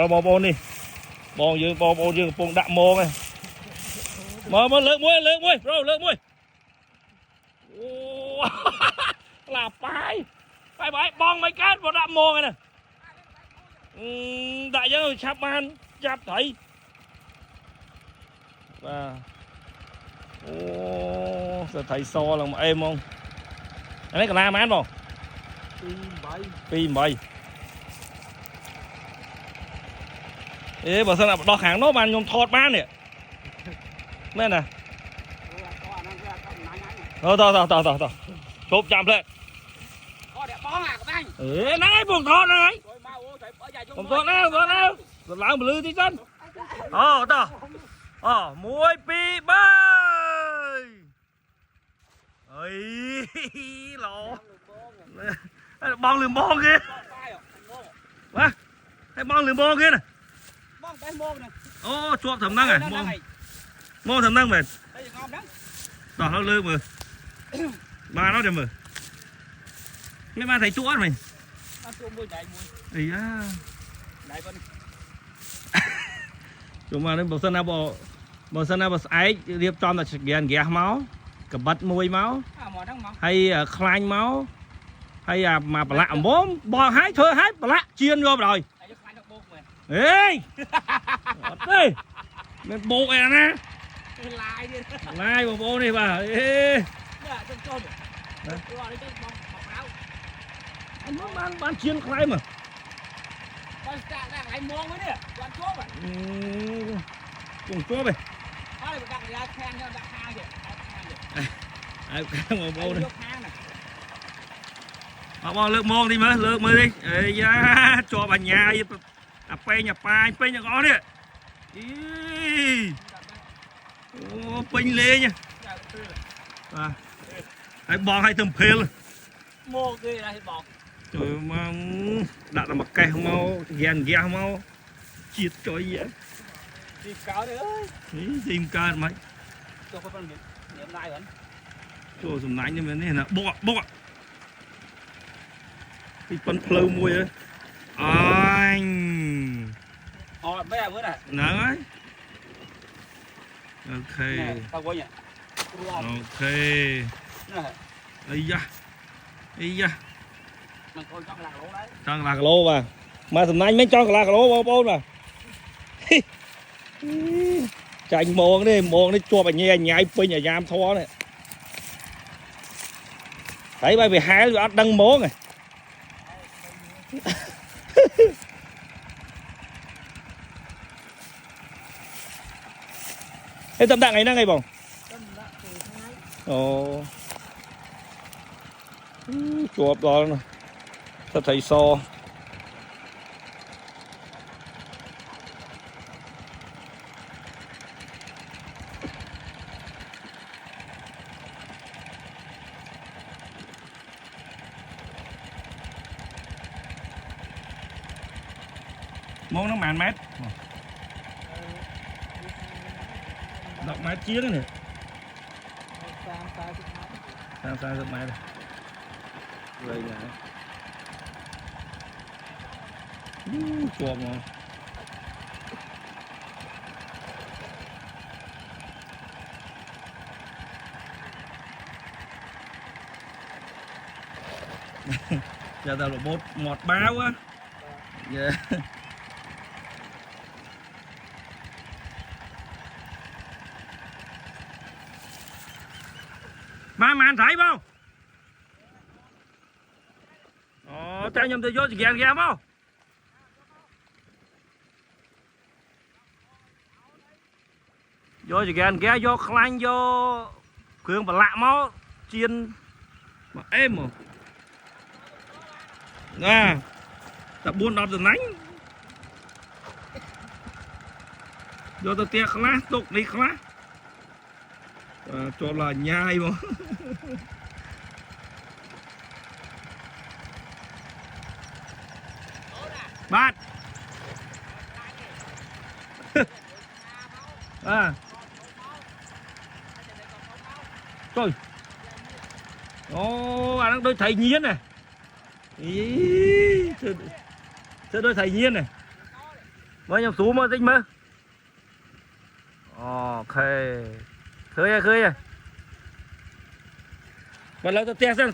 là bò đi bò dương bông đạm mô này mở lượn muối bro lượn muối là phải bong mấy cái vào đạm mô này nè đại dân chắp man chắp thấy và giờ thấy so là mà êm không anh ấy còn nam ăn không pin bảy ê bảo sao là đo hàng nó bàn nhom thọt bán nè nè nè thôi chụp chạm lên ê nãy buồn thọt này buồn thọt nào rồi làm một lư tí chân muối pi bơi ơi lỗ bong lường bong kia hay bong lường bong kia này chuột thầm năng mô thầm năng mình tỏ nó lư mà ba nó được mà mấy ba thấy chuột mình ấy á chúng mà đến bầu sân nào ấy điệp cho là ghé máu cả bật mùi máu hay khanh máu hay mà bà lạ mốm bò hái thơ hái bà lạ chiên vô rồi ê mình bộ này nè lai bộ này bà ê anh muốn bán chiên khai mà cùng chốt này ai mà bô này họ lượt môn đi mới lượt mới đi ê da cho bà nhà nhà pe nhà có đi pin lê nha hãy bò hay thầm phê luôn mô ghê là bò trời mà đặt là mặt cây không mau ghen không mau chiết cho gì vậy tìm cá đấy ơi tìm cá mấy cho con niệm lại vẫn cho dùng nãy như thế này là bọ cái phân phơi mùi ấy anh bây giờ bữa này đấy ok tao quay nhỉ ok ấy da cho lạc lô mà thầm nay mấy cho lạc lô bô mà chành mòn đi cho bà nhẹ nhảy pin nhà giam thua này thấy bay về hai rồi đăng mố này thế tâm đặng ấy đang ngày bồng chuột đó ta thấy so món nó màn mát đọc mát chiến này sao rất mát đây này chuột mà giờ tao là bột ngọt báo á yeah. Mà anh thấy không? Theo nhầm tôi vô thì ghen không? Vô thì ghen vô khăn vô cường và lạ máu chiên mà êm mà nè tập buôn đọc rồi nánh vô tôi tia khá tục đi khá cho là nhai mà bát trời anh đang đôi thầy nhiên này đôi thầy nhiên này mới nhầm sú mơ tinh mơ ok khơi à và lâu tôi tè xem